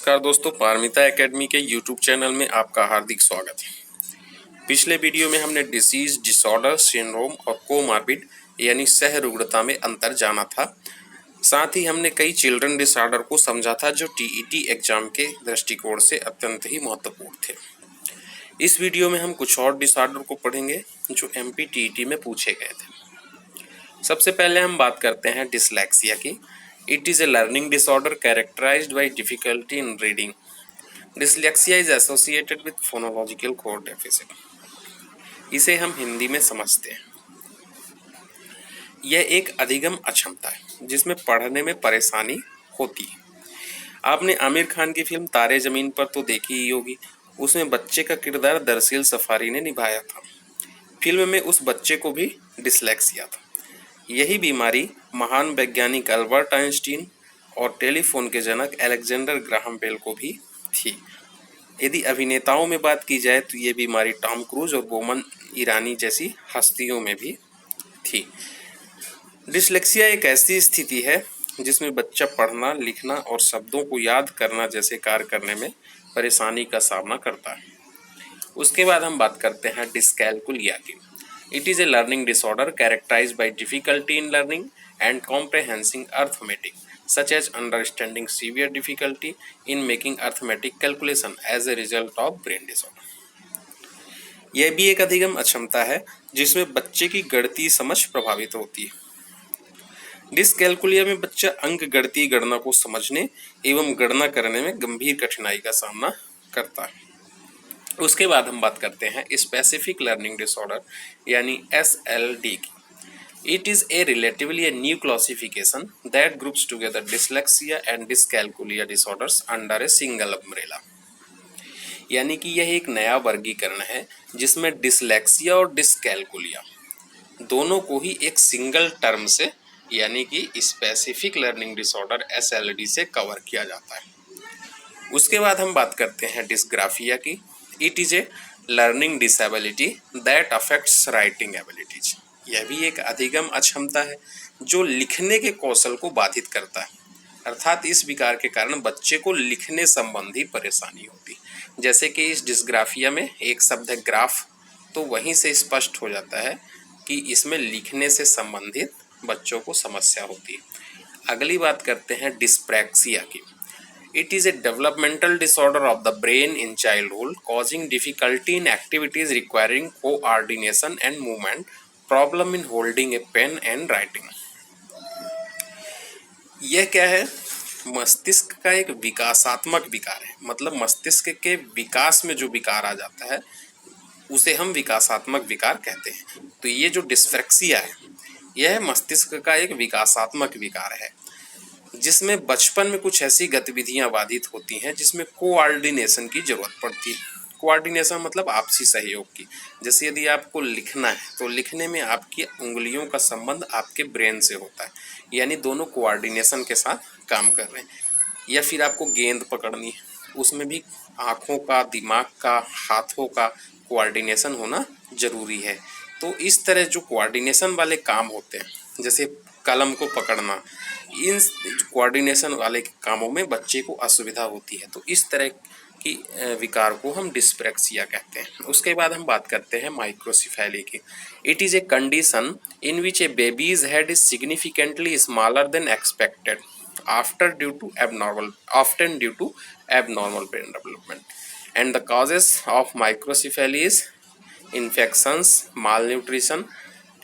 नमस्कार दोस्तों, पारमिता एकेडमी के यूट्यूब चैनल में आपका हार्दिक स्वागत है। पिछले वीडियो में हमने डिसीज, डिसऑर्डर, सिंड्रोम और कोमॉर्बिड यानी सहरुग्णता में अंतर जाना था। साथ ही हमने कई चिल्ड्रन डिसऑर्डर को समझा था जो टीईटी एग्जाम के दृष्टिकोण से अत्यंत ही महत्वपूर्ण थे। इस वीडियो में हम कुछ और डिसऑर्डर को पढ़ेंगे जो एमपी टीईटी में पूछे गए थे। सबसे पहले हम बात करते हैं डिसलेक्सिया की। It is a learning disorder characterized by difficulty in reading. Dyslexia is associated with phonological core deficit. इसे हम हिंदी में समझते हैं। यह एक अधिगम अक्षमता है जिसमें पढ़ने में परेशानी होती है। आपने आमिर खान की फिल्म तारे जमीन पर तो देखी ही होगी। उसमें बच्चे का किरदार दरअसल सफारी ने निभाया था। फिल्म में उस बच्चे को भी डिसलेक्सिया था। यही बीमारी महान वैज्ञानिक अल्बर्ट आइंस्टीन और टेलीफोन के जनक अलेक्जेंडर ग्राहम बेल को भी थी। यदि अभिनेताओं में बात की जाए तो ये बीमारी टॉम क्रूज और बोमन ईरानी जैसी हस्तियों में भी थी। डिसलेक्सिया एक ऐसी स्थिति है जिसमें बच्चा पढ़ना, लिखना और शब्दों को याद करना जैसे कार्य करने में परेशानी का सामना करता है। उसके बाद हम बात करते हैं डिस्कैल्कुलिया की। It is a learning disorder characterized by difficulty in learning and comprehending arithmetic, such as understanding severe difficulty in making arithmetic calculation as a result of brain disorder. यह भी एक अधिगम अक्षमता है जिसमें बच्चे की गणितीय समझ प्रभावित होती है। डिसकैल्कुलिया में बच्चा अंक गणितीय गणना को समझने एवं गणना करने में गंभीर कठिनाई का सामना करता है। उसके बाद हम बात करते हैं स्पेसिफिक लर्निंग डिसऑर्डर यानी SLD की। It is a relatively a new classification that groups together dyslexia and dyscalculia disorders under a single umbrella. यानी कि यह एक नया वर्गीकरण है जिसमें डिसलेक्सिया और डिसकैल्कुलिया दोनों को ही एक सिंगल टर्म से यानी कि स्पेसिफिक लर्निंग डिसऑर्डर SLD से कवर किया जाता है। उसके बाद हम बात करते हैं डिस्ग्राफिया की। It is a learning disability that affects writing abilities. यह भी एक अधिगम अक्षमता है जो लिखने के कौशल को बाधित करता है। अर्थात इस विकार के कारण बच्चे को लिखने संबंधी परेशानी होती है। जैसे कि इस डिस्ग्राफिया में एक शब्द है ग्राफ, तो वहीं से स्पष्ट हो जाता है कि इसमें लिखने से संबंधित बच्चों को समस्या होती है। अगली बात करते हैं डिस्प्रैक्सिया की। It is a developmental disorder of the brain in childhood, causing difficulty in activities requiring coordination and movement, problem in holding a pen and writing. यह क्या है? मस्तिष्क का एक विकासात्मक विकार है। मतलब मस्तिष्क के विकास में जो विकार आ जाता है उसे हम विकासात्मक विकार कहते हैं। तो ये जो डिस्फ्रेक्सिया है यह मस्तिष्क का एक विकासात्मक विकार है जिसमें बचपन में कुछ ऐसी गतिविधियां बाधित होती हैं जिसमें कोऑर्डिनेशन की जरूरत पड़ती है। कोऑर्डिनेशन मतलब आपसी सहयोग की। जैसे यदि आपको लिखना है तो लिखने में आपकी उंगलियों का संबंध आपके ब्रेन से होता है, यानी दोनों कोऑर्डिनेशन के साथ काम कर रहे हैं। या फिर आपको गेंद पकड़नी है, उसमें भी आँखों का, दिमाग का, हाथों का कोऑर्डिनेशन होना जरूरी है। तो इस तरह जो कोऑर्डिनेशन वाले काम होते हैं जैसे कलम को पकड़ना, इन कोऑर्डिनेशन वाले कामों में बच्चे को असुविधा होती है। तो इस तरह की विकार को हम डिस्प्रैक्सिया कहते हैं। उसके बाद हम बात करते हैं माइक्रोसेफेली की। It is a condition in which a baby's head is significantly smaller than expected after due to abnormal brain development and the causes of microcephaly is infections, malnutrition,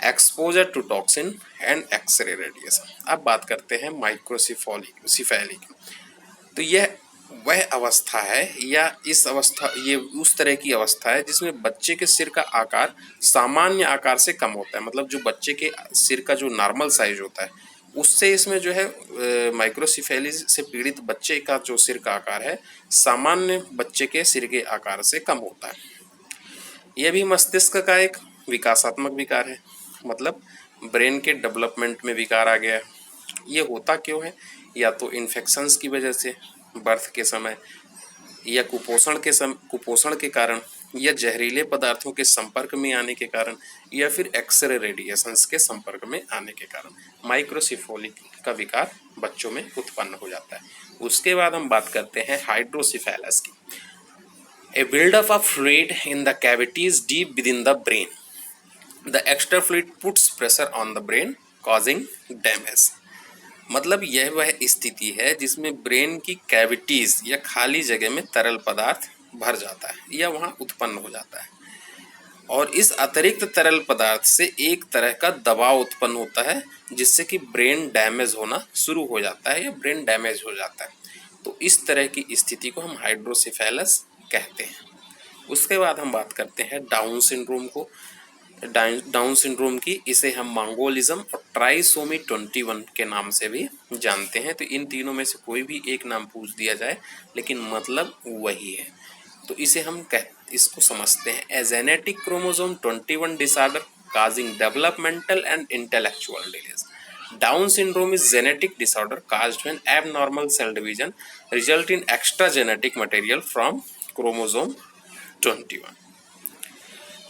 exposure to toxin and X-ray radiation. अब बात करते हैं microcephaly की। तो यह वह अवस्था है या ये उस तरह की अवस्था है जिसमें बच्चे के सिर का आकार सामान्य आकार से कम होता है। मतलब जो बच्चे के सिर का जो नॉर्मल साइज होता है उससे इसमें जो है माइक्रोसेफेली से पीड़ित बच्चे का जो सिर का आकार है सामान्य बच्चे के सिर के आकार से कम होता है। यह भी मस्तिष्क का एक विकासात्मक विकार है। मतलब ब्रेन के डेवलपमेंट में विकार आ गया है। ये होता क्यों है? या तो इन्फेक्शंस की वजह से बर्थ के समय, या कुपोषण के कारण, या जहरीले पदार्थों के संपर्क में आने के कारण, या फिर एक्सरे रेडिएशंस के संपर्क में आने के कारण माइक्रोसिफोली का विकार बच्चों में उत्पन्न हो जाता है। उसके बाद हम बात करते हैं हाइड्रोसिफेलस की। ए buildup of fluid in the cavities deep within the brain. The extra fluid puts pressure on the brain, causing damage. मतलब यह वह स्थिति है जिसमें ब्रेन की कैविटीज या खाली जगह में तरल पदार्थ भर जाता है या वहां उत्पन्न हो जाता है, और इस अतिरिक्त तरल पदार्थ से एक तरह का दबाव उत्पन्न होता है जिससे कि ब्रेन डैमेज होना शुरू हो जाता है या ब्रेन डैमेज हो जाता है। तो इस तरह की स्थिति को हम हाइड्रोसिफेलस कहते हैं। उसके बाद हम बात करते हैं डाउन सिंड्रोम को। डाउन सिंड्रोम की इसे हम मंगोलिज्म और ट्राइसोमी 21 के नाम से भी जानते हैं। तो इन तीनों में से कोई भी एक नाम पूछ दिया जाए लेकिन मतलब वही है। तो इसे हम इसको समझते हैं a genetic chromosome 21 disorder causing developmental and intellectual delays. Down syndrome is genetic disorder caused when abnormal cell division result in extra genetic material from chromosome 21।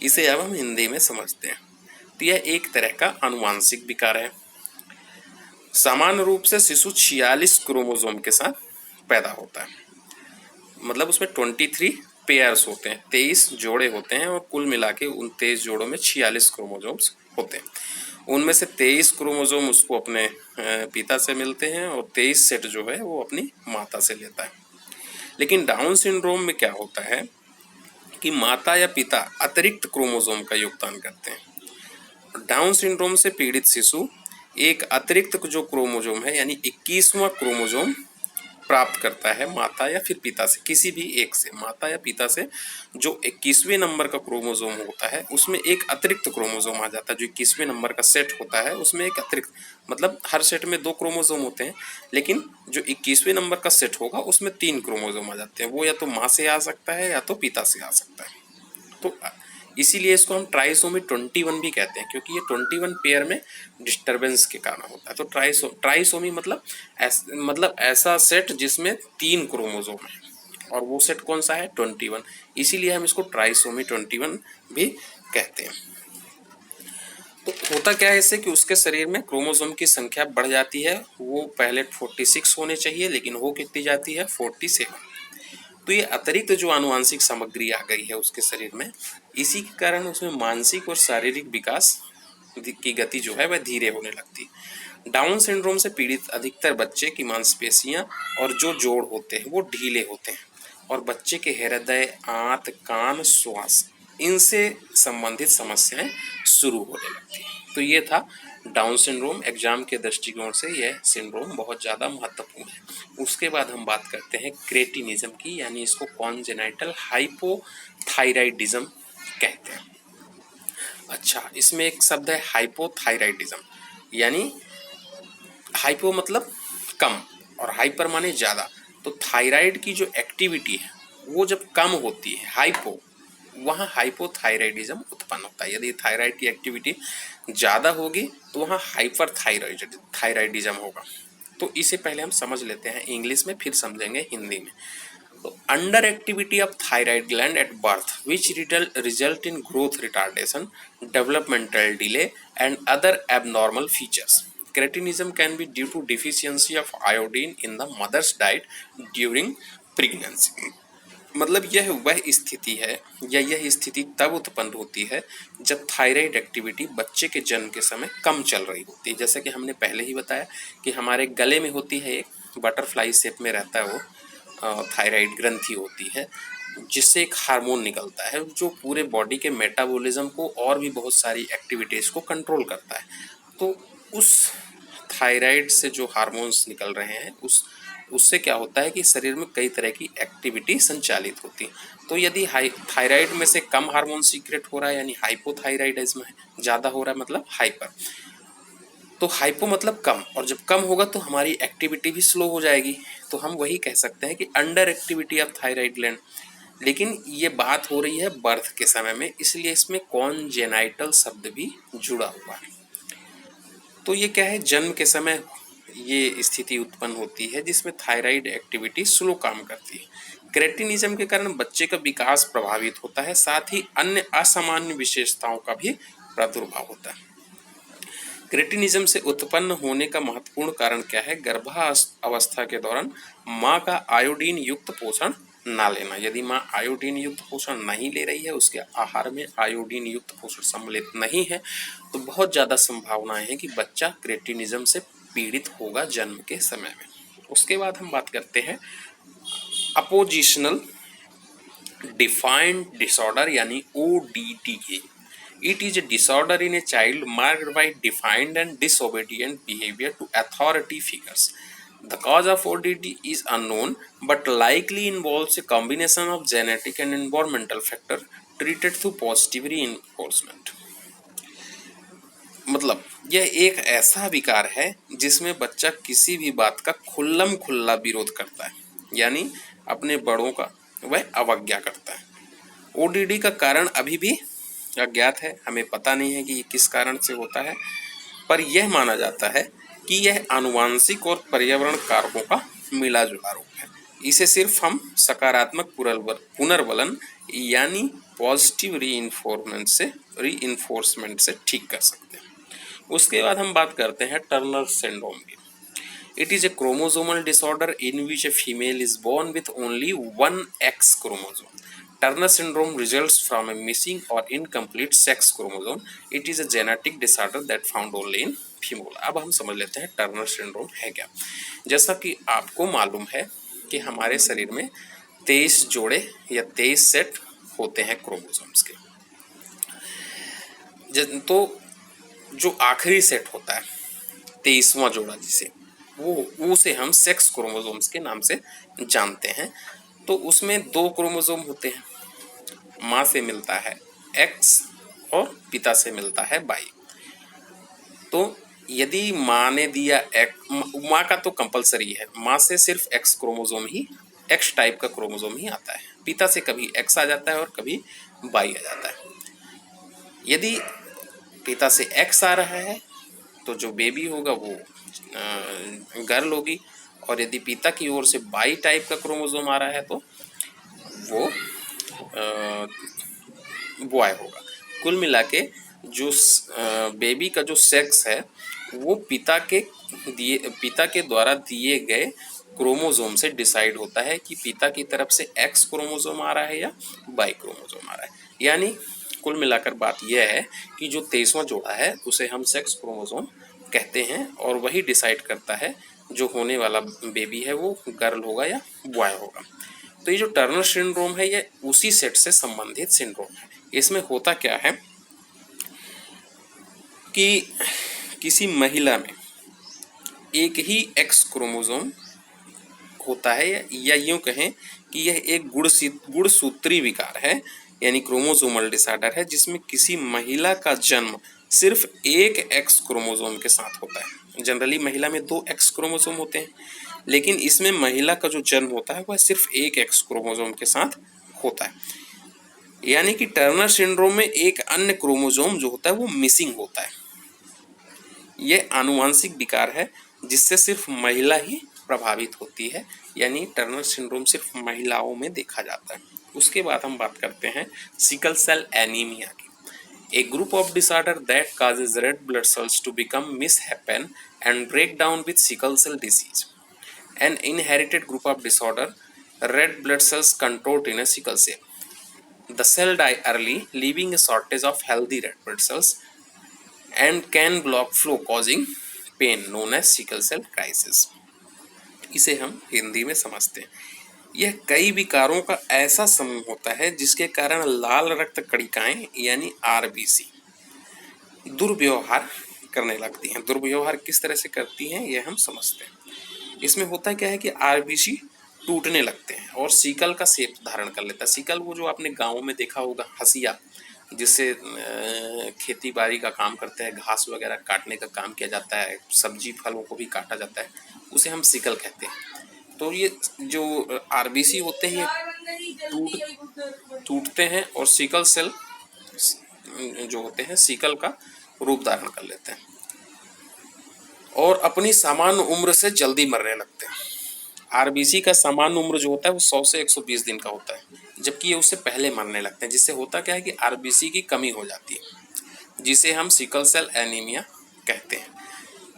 इसे अब हम हिंदी में समझते हैं। तो यह एक तरह का आनुवांशिक विकार है। सामान्य रूप से शिशु 46 क्रोमोसोम के साथ पैदा होता है, मतलब उसमें 23 पेयर्स होते हैं, 23 जोड़े होते हैं, और कुल मिला के उन 23 जोड़ों में 46 क्रोमोसोम्स होते हैं। उनमें से 23 क्रोमोसोम उसको अपने पिता से मिलते हैं और 23 सेट जो है वो अपनी माता से लेता है। लेकिन डाउन सिंड्रोम में क्या होता है कि माता या पिता अतिरिक्त क्रोमोसोम का योगदान करते हैं। डाउन सिंड्रोम से पीड़ित शिशु एक अतिरिक्त जो क्रोमोसोम है यानी 21वां क्रोमोसोम प्राप्त करता है माता या फिर पिता से, किसी भी एक से, माता या पिता से। जो 21वें नंबर का क्रोमोसोम होता है उसमें एक अतिरिक्त क्रोमोसोम आ जाता है। जो 21वें नंबर का सेट होता है उसमें एक अतिरिक्त, मतलब हर सेट में 2 क्रोमोसोम होते हैं, लेकिन जो 21वें नंबर का सेट होगा उसमें 3 क्रोमोसोम आ जाते हैं। वो या तो माँ से आ सकता है या तो पिता से आ सकता है। तो इसीलिए इसको हम ट्राइसोमी 21 भी कहते हैं, क्योंकि ये 21 पेयर में डिस्टरबेंस के कारण होता है। तो ट्राइसोमी मतलब ऐसा सेट जिसमें 3 क्रोमोसोम है, और वो सेट कौन सा है? 21। इसीलिए हम इसको ट्राइसोमी 21 भी कहते हैं। तो होता क्या है इससे कि उसके शरीर में क्रोमोसोम की संख्या बढ़ जाती है। वो पहले 46 होने चाहिए, लेकिन हो कितनी जाती है? 47। तो ये अतिरिक्त जो आनुवांशिक सामग्री आ गई है उसके शरीर में, इसी के कारण उसमें मानसिक और शारीरिक विकास की गति जो है वह धीरे होने लगती है। डाउन सिंड्रोम से पीड़ित अधिकतर बच्चे की मांसपेशियां और जो जोड़ होते हैं वो ढीले होते हैं, और बच्चे के हृदय, आंत, कान, श्वास, इनसे संबंधित समस्याएं शुरू होने लगती हैं। तो ये था डाउन सिंड्रोम। एग्जाम के दृष्टिकोण से यह सिंड्रोम बहुत ज़्यादा महत्वपूर्ण है। उसके बाद हम बात करते हैं क्रेटिनिज्म की, यानी इसको कॉन्जेनाइटल हाइपोथायराइडिज्म कहते हैं। अच्छा, इसमें एक शब्द है हाइपोथायराइडिज्म, यानी हाइपो मतलब कम और हाइपर माने ज़्यादा। तो थायराइड की जो एक्टिविटी है वो जब कम होती है, हाइपो, वहाँ हाइपोथायराइडिज्म उत्पन्न होता है। यदि थायराइड की एक्टिविटी ज़्यादा होगी तो वहाँ हाइपर थायराइडिज्म होगा। तो इसे पहले हम समझ लेते हैं इंग्लिश में, फिर समझेंगे हिंदी में। तो under activity of thyroid gland at birth which result in growth retardation, developmental delay and other abnormal features. Cretinism can be due to deficiency of iodine in the mother's diet during pregnancy. मतलब यह वह स्थिति है या यह स्थिति तब उत्पन्न होती है जब थायराइड एक्टिविटी बच्चे के जन्म के समय कम चल रही होती है। जैसे कि हमने पहले ही बताया कि हमारे गले में होती है, एक बटरफ्लाई शेप में रहता है, वो थायराइड ग्रंथि होती है, जिससे एक हार्मोन निकलता है जो पूरे बॉडी के मेटाबॉलिज्म को और भी बहुत सारी एक्टिविटीज़ को कंट्रोल करता है। तो उस थायराइड से जो हार्मोन्स निकल रहे हैं उससे क्या होता है कि शरीर में कई तरह की एक्टिविटी संचालित होती है। तो यदि थायराइड में से कम हार्मोन सीक्रेट हो रहा है यानी हाइपोथायराइडिज्म है, ज़्यादा हो रहा है मतलब हाइपर। तो हाइपो मतलब कम, और जब कम होगा तो हमारी एक्टिविटी भी स्लो हो जाएगी। तो हम वही कह सकते हैं कि under activity of thyroid gland. लेकिन ये बात हो रही है बर्थ के समय में, इसलिए इसमें कॉन्जेनाइटल शब्द भी जुड़ा हुआ है। तो ये क्या है, जन्म के समय ये स्थिति उत्पन्न होती है जिसमें थायराइड एक्टिविटी स्लो काम करती है। क्रेटिनिज्म के कारण बच्चे का विकास प्रभावित होता है, साथ ही अन्य असामान्य विशेषताओं का भी प्रादुर्भाव होता है। क्रेटिनिज्म से उत्पन्न होने का महत्वपूर्ण कारण क्या है? गर्भावस्था के दौरान माँ का आयोडीन युक्त पोषण ना लेना। यदि माँ आयोडीन युक्त पोषण नहीं ले रही है, उसके आहार में आयोडीन युक्त पोषण सम्मिलित नहीं है, तो बहुत ज़्यादा संभावनाएं हैं कि बच्चा क्रेटिनिज्म से पीड़ित होगा जन्म के समय में। उसके बाद हम बात करते हैं अपोजिशनल डिफाइंड डिसऑर्डर यानी ODD। It is a disorder in a child marked by defined and disobedient behavior to authority figures. The cause of ODD is unknown, but likely involves a combination of genetic and environmental factor treated through positive reinforcement. मतलब यह एक ऐसा विकार है जिसमें बच्चा किसी भी बात का खुल्लम खुल्ला विरोध करता है, यानी अपने बड़ों का वह अवज्ञा करता है। ODD का कारण अभी भी अज्ञात है, हमें पता नहीं है कि ये किस कारण से होता है, पर यह माना जाता है कि यह आनुवांशिक और पर्यावरण कारकों का मिला जुला रूप है। इसे सिर्फ हम सकारात्मक पुनर्बलन यानी पॉजिटिव रीइंफोर्समेंट से ठीक कर सकते हैं। उसके बाद हम बात करते हैं टर्नर सिंड्रोम की। It is a chromosomal disorder in which a female is born with only one X chromosome. Turner syndrome results from a missing or incomplete sex chromosome. It is a genetic disorder that found only in female. अब हम समझ लेते हैं Turner syndrome है क्या। जैसा कि आपको मालूम है कि हमारे शरीर में 23 जोड़े या 23 सेट होते हैं क्रोमोसोम्स के। तो जो आखिरी सेट होता है 23वां जोड़ा, जिसे उसे हम सेक्स क्रोमोसोम्स के नाम से जानते हैं। तो उसमें 2 क्रोमोसोम होते हैं, माँ से मिलता है X और पिता से मिलता है Y। तो यदि माँ ने दिया माँ का तो कंपलसरी है, माँ से सिर्फ X क्रोमोसोम ही, X टाइप का क्रोमोसोम ही आता है, पिता से कभी X आ जाता है और कभी Y आ जाता है। यदि पिता से X आ रहा है तो जो बेबी होगा वो गर्ल होगी, और यदि पिता की ओर से Y टाइप का क्रोमोसोम आ रहा है तो वो बॉय होगा। कुल मिला के जो बेबी का जो सेक्स है वो पिता के द्वारा दिए गए क्रोमोसोम से डिसाइड होता है कि पिता की तरफ से X क्रोमोसोम आ रहा है या Y क्रोमोसोम आ रहा है। यानी कुल मिलाकर बात यह है कि जो 23वां जोड़ा है उसे हम सेक्स क्रोमोसोम कहते हैं, और वही डिसाइड करता है जो होने वाला बेबी है वो गर्ल होगा या बॉय होगा। तो ये जो टर्नर सिंड्रोम है ये उसी सेट से संबंधित सिंड्रोम है। इसमें होता क्या है कि किसी महिला में एक ही X क्रोमोसोम होता है, या यूं कहें कि यह एक गुणसूत्री विकार है, यानी क्रोमोसोमल डिसऑर्डर है, जिसमें किसी महिला का जन्म सिर्फ एक X क्रोमोसोम के साथ होता है। जनरली महिला में 2 X क्रोमोसोम होते हैं, लेकिन इसमें महिला का जो जन्म होता है वह सिर्फ एक X क्रोमोसोम के साथ होता है। यानी कि टर्नर सिंड्रोम में एक अन्य क्रोमोसोम जो होता है वो मिसिंग होता है। यह आनुवांशिक विकार है जिससे सिर्फ महिला ही प्रभावित होती है, यानी टर्नर सिंड्रोम सिर्फ महिलाओं में देखा जाता है। उसके बाद हम बात करते हैं सिकल सेल एनीमिया की। A group of disorder that causes red blood cells to become mishapen and break down with sickle cell disease. An inherited group of disorder, red blood cells contort in a sickle cell. The cell die early, leaving a shortage of healthy red blood cells and can block flow, causing pain known as sickle cell crisis. इसे हम हिंदी में समझते हैं। यह कई विकारों का ऐसा समूह होता है जिसके कारण लाल रक्त कणिकाएं यानी RBC दुर्व्यवहार करने लगती हैं। दुर्व्यवहार किस तरह से करती हैं यह हम समझते हैं। इसमें होता क्या है कि RBC टूटने लगते हैं और सिकल का शेप धारण कर लेता है। सिकल वो जो आपने गाँव में देखा होगा, हंसिया, जिससे खेती बाड़ी का काम करते हैं, घास वगैरह काटने का काम किया जाता है, सब्जी फलों को भी काटा जाता है, उसे हम सिकल कहते हैं। तो ये जो RBC होते हैं ये टूटते हैं और सिकल सेल जो होते हैं सिकल का रूप धारण कर लेते हैं और अपनी सामान्य उम्र से जल्दी मरने लगते हैं। आरबीसी का सामान्य उम्र जो होता है वो 100 से 120 दिन का होता है, जबकि ये उससे पहले मरने लगते हैं, जिससे होता क्या है कि आरबीसी की कमी हो जाती है, जिसे हम सिकल सेल एनीमिया कहते हैं।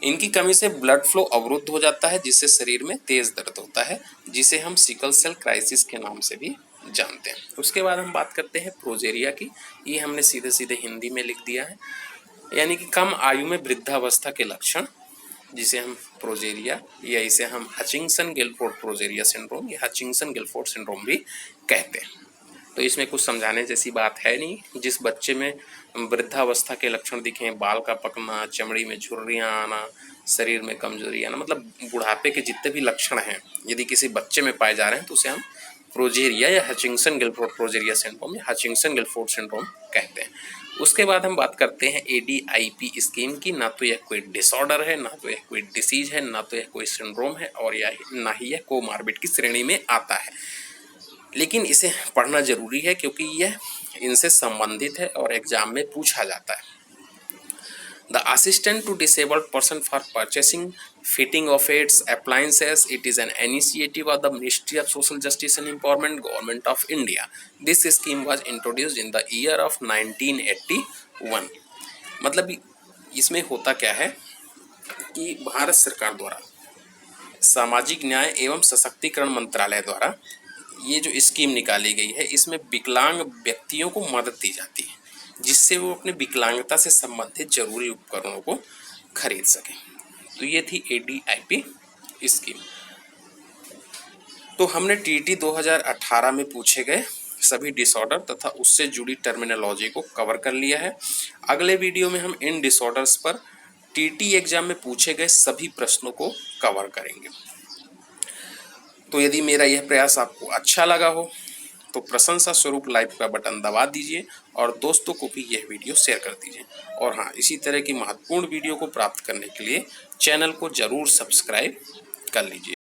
इनकी कमी से ब्लड फ्लो अवरुद्ध हो जाता है, जिससे शरीर में तेज दर्द होता है, जिसे हम सिकल सेल क्राइसिस के नाम से भी जानते हैं। उसके बाद हम बात करते हैं प्रोजेरिया की। ये हमने सीधे सीधे हिंदी में लिख दिया है, यानी कि कम आयु में वृद्धावस्था के लक्षण, जिसे हम प्रोजेरिया या इसे हम हचिंगसन गिलफोर्ड प्रोजेरिया सिंड्रोम या हचिंगसन गिलफोर्ड सिंड्रोम भी कहते हैं। तो इसमें कुछ समझाने जैसी बात है नहीं। जिस बच्चे में वृद्धावस्था के लक्षण दिखें, बाल का पकना, चमड़ी में झुर्रियाँ आना, शरीर में कमजोरी आना, मतलब बुढ़ापे के जितने भी लक्षण हैं यदि किसी बच्चे में पाए जा रहे हैं तो उसे हम प्रोजेरिया या हचिंगसन गिलफोर्ड प्रोजेरिया सिंड्रोम या हचिंगसन गिलफोर्ड सिंड्रोम कहते हैं। उसके बाद हम बात करते हैं एडीआईपी स्कीम की। ना तो यह कोई डिसऑर्डर है, ना तो यह कोई डिसीज है, ना तो यह कोई सिंड्रोम है, और ना ही यह कोमार्बिड की श्रेणी में आता है, लेकिन इसे पढ़ना जरूरी है क्योंकि यह इनसे संबंधित है और एग्जाम में पूछा जाता है। The assistant to disabled person for purchasing fitting of its appliances. It is an initiative of the Ministry of Social Justice and Empowerment, Government of India. This scheme was introduced in the year of 1981. मतलब इसमें होता क्या है कि भारत सरकार द्वारा सामाजिक न्याय एवं सशक्तिकरण मंत्रालय द्वारा ये जो स्कीम निकाली गई है, इसमें विकलांग व्यक्तियों को मदद दी जाती है, जिससे वो अपने विकलांगता से संबंधित जरूरी उपकरणों को खरीद सकें। तो ये थी एडीआईपी स्कीम। तो हमने टीटी 2018 में पूछे गए सभी डिसऑर्डर तथा उससे जुड़ी टर्मिनोलॉजी को कवर कर लिया है। अगले वीडियो में हम इन डिसऑर्डर्स पर टीटी एग्जाम में पूछे गए सभी प्रश्नों को कवर करेंगे। तो यदि मेरा यह प्रयास आपको अच्छा लगा हो तो प्रशंसा स्वरूप लाइक का बटन दबा दीजिए और दोस्तों को भी यह वीडियो शेयर कर दीजिए। और हाँ, इसी तरह की महत्वपूर्ण वीडियो को प्राप्त करने के लिए चैनल को जरूर सब्सक्राइब कर लीजिए।